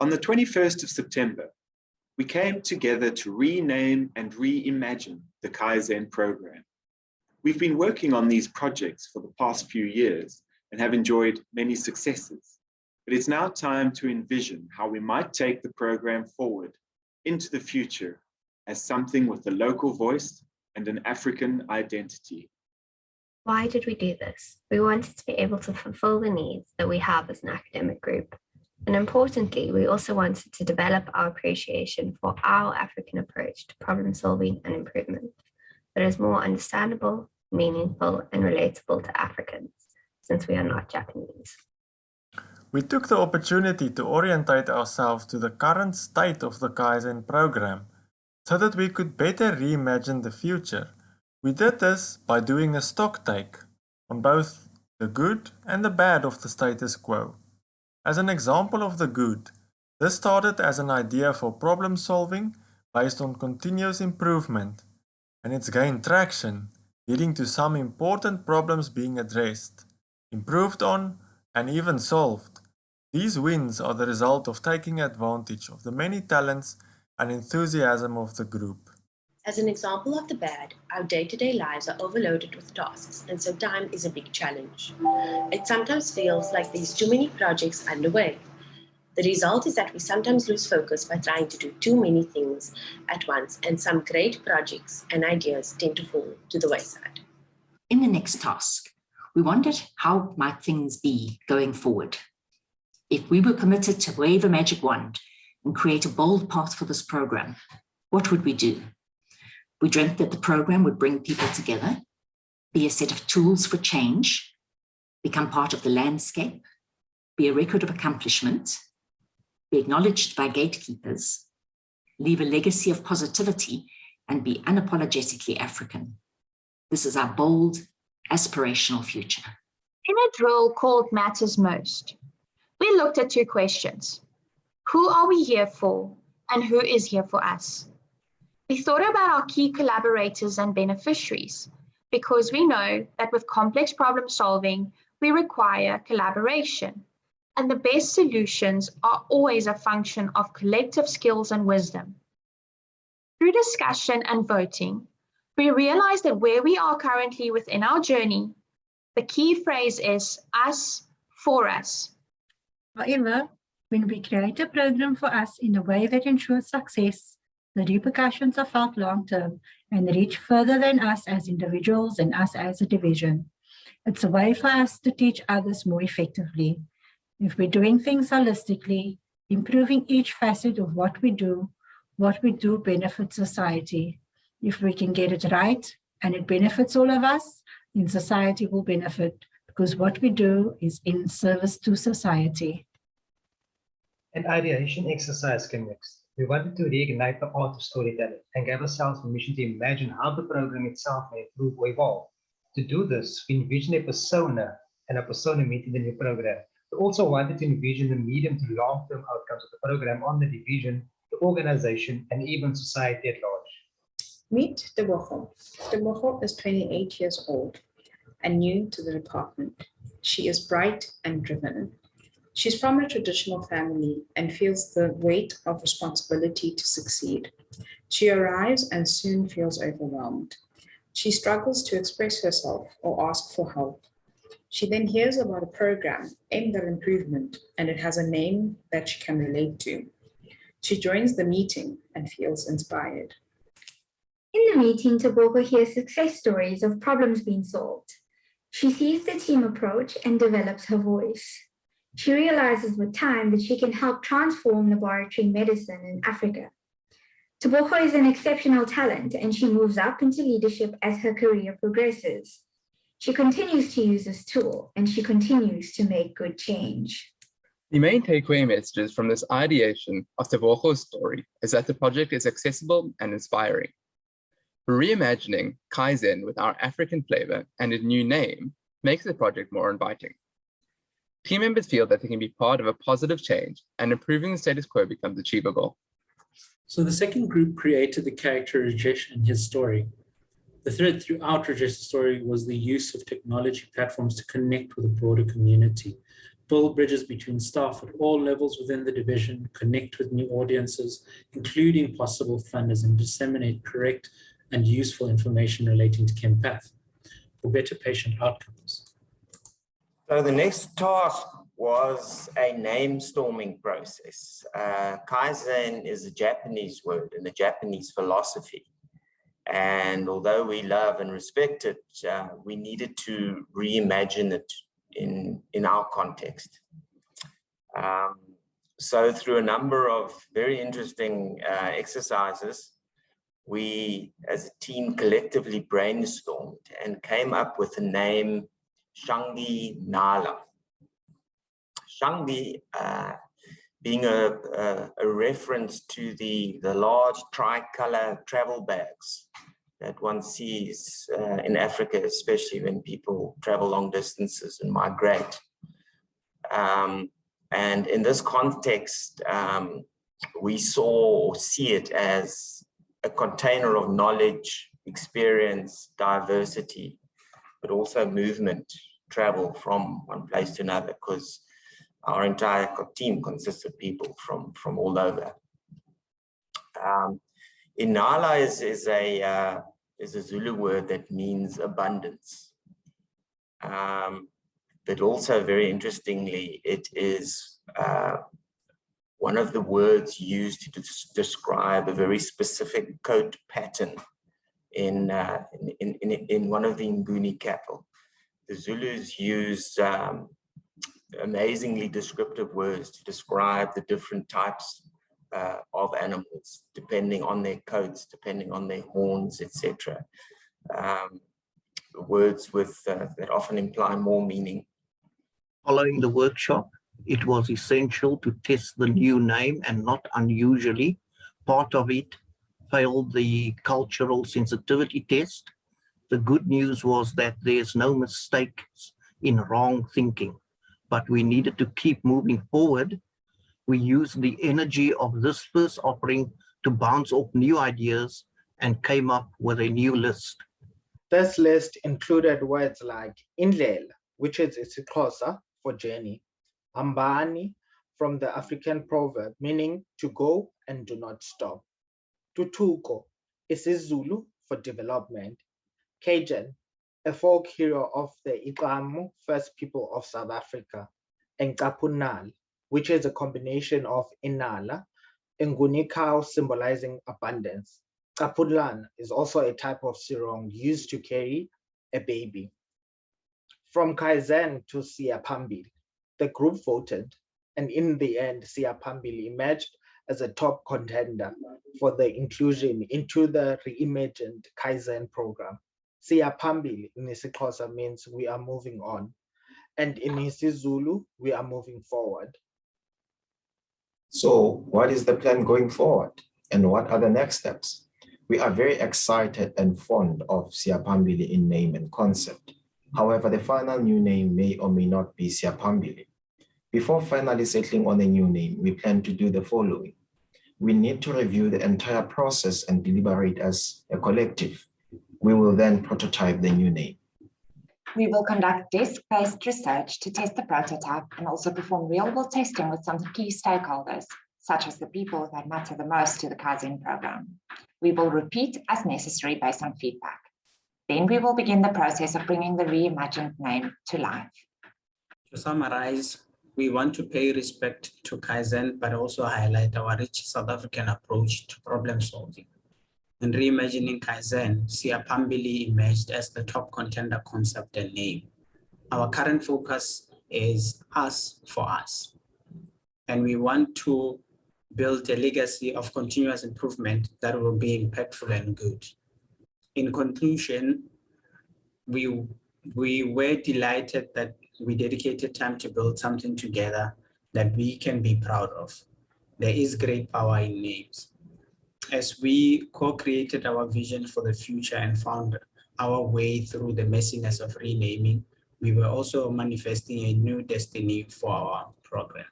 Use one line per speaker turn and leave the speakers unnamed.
On the 21st of September, we came together to rename and reimagine the Kaizen program. We've been working on these projects for the past few years and have enjoyed many successes, but it's now time to envision how we might take the program forward into the future as something with a local voice and an African identity.
Why did we do this? We wanted to be able to fulfill the needs that we have as an academic group. And importantly, we also wanted to develop our appreciation for our African approach to problem solving and improvement that is more understandable, meaningful, and relatable to Africans, since we are not Japanese.
We took the opportunity to orientate ourselves to the current state of the Kaizen program so that we could better reimagine the future. We did this by doing a stocktake on both the good and the bad of the status quo. As an example of the good, this started as an idea for problem solving based on continuous improvement, and it's gained traction, leading to some important problems being addressed, improved on, and even solved. These wins are the result of taking advantage of the many talents and enthusiasm of the group.
As an example of the bad, our day-to-day lives are overloaded with tasks, and so time is a big challenge. It sometimes feels like there's too many projects underway. The result is that we sometimes lose focus by trying to do too many things at once, and some great projects and ideas tend to fall to the wayside.
In the next task, we wondered how might things be going forward. If we were committed to wave a magic wand and create a bold path for this program, what would we do? We dreamt that the program would bring people together, be a set of tools for change, become part of the landscape, be a record of accomplishment, be acknowledged by gatekeepers, leave a legacy of positivity, and be unapologetically African. This is our bold, aspirational future.
In a drill called Matters Most, we looked at two questions. Who are we here for, and who is here for us? We thought about our key collaborators and beneficiaries, because we know that with complex problem solving, we require collaboration, and the best solutions are always a function of collective skills and wisdom. Through discussion and voting, we realized that where we are currently within our journey, the key phrase is us for us.
However, when we create a program for us in a way that ensures success, the repercussions are felt long-term and reach further than us as individuals and us as a division. It's a way for us to teach others more effectively. If we're doing things holistically, improving each facet of what we do benefits society. If we can get it right and it benefits all of us, then society will benefit, because what we do is in service to society.
An ideation exercise came next. We wanted to reignite the art of storytelling and gave ourselves permission to imagine how the program itself may improve or evolve. To do this, we envisioned a persona and a persona meeting the new program. We also wanted to envision the medium to long-term outcomes of the program on the division, the organization, and even society at large.
Meet Tebogo. Tebogo is 28 years old and new to the department. She is bright and driven. She's from a traditional family and feels the weight of responsibility to succeed. She arrives and soon feels overwhelmed. She struggles to express herself or ask for help. She then hears about a program aimed at improvement, and it has a name that she can relate to. She joins the meeting and feels inspired.
In the meeting, Tebogo hears success stories of problems being solved. She sees the team approach and develops her voice. She realizes with time that she can help transform laboratory medicine in Africa. Tebogo is an exceptional talent, and she moves up into leadership as her career progresses. She continues to use this tool, and she continues to make good change.
The main takeaway messages from this ideation of Tebogo's story is that the project is accessible and inspiring. Reimagining Kaizen with our African flavor and a new name makes the project more inviting. Team members feel that they can be part of a positive change, and improving the status quo becomes achievable.
So the second group created the character Rajesh and his story. The thread throughout Rajesh's story was the use of technology platforms to connect with a broader community, build bridges between staff at all levels within the division, connect with new audiences, including possible funders, and disseminate correct and useful information relating to ChemPath for better patient outcomes.
So the next task was a name storming process. Kaizen is a Japanese word and a Japanese philosophy. And although we love and respect it, we needed to reimagine it in our context. So through a number of very interesting exercises, we as a team collectively brainstormed and came up with the name Shangi Nala. Shangi being a reference to the large tricolor travel bags that one sees in Africa, especially when people travel long distances and migrate. And in this context, we see it as a container of knowledge, experience, diversity, but also movement, travel from one place to another, because our entire team consists of people from all over. Inala is a Zulu word that means abundance. But also very interestingly, it is one of the words used to describe a very specific coat pattern in one of the Nguni cattle. The Zulus use amazingly descriptive words to describe the different types of animals, depending on their coats, depending on their horns, etc. Words with that often imply more meaning.
Following the workshop, it was essential to test the new name, and not unusually, part of it failed the cultural sensitivity test. The good news was that there's no mistakes in wrong thinking, but we needed to keep moving forward. We used the energy of this first offering to bounce off new ideas and came up with a new list.
This list included words like Indlela, which is isiXhosa for journey, Hambani, from the African proverb meaning to go and do not stop, Tutuko, isiZulu for development, Kaizen, a folk hero of the Iqamu First People of South Africa, and Kapunal, which is a combination of Inala and Nguni cow symbolizing abundance. Kapulan is also a type of sirong used to carry a baby. From Kaizen to Siyaphambili, the group voted, and in the end, Siyaphambili emerged as a top contender for the inclusion into the reimagined Kaizen program. Siyaphambili in isiXhosa means we are moving on, and in isiZulu, we are moving forward.
So what is the plan going forward, and what are the next steps? We are very excited and fond of Siyaphambili in name and concept. However, the final new name may or may not be Siyaphambili. Before finally settling on a new name, we plan to do the following. We need to review the entire process and deliberate as a collective. We will then prototype the new name.
We will conduct desk-based research to test the prototype and also perform real-world testing with some key stakeholders, such as the people that matter the most to the Kaizen program. We will repeat as necessary based on feedback. Then we will begin the process of bringing the reimagined name to life.
To summarize, we want to pay respect to Kaizen, but also highlight our rich South African approach to problem solving. In reimagining Kaizen, Siyaphambili emerged as the top contender concept and name. Our current focus is us for us, and we want to build a legacy of continuous improvement that will be impactful and good. In conclusion, we were delighted that we dedicated time to build something together that we can be proud of. There is great power in names. As we co-created our vision for the future and found our way through the messiness of renaming, we were also manifesting a new destiny for our program.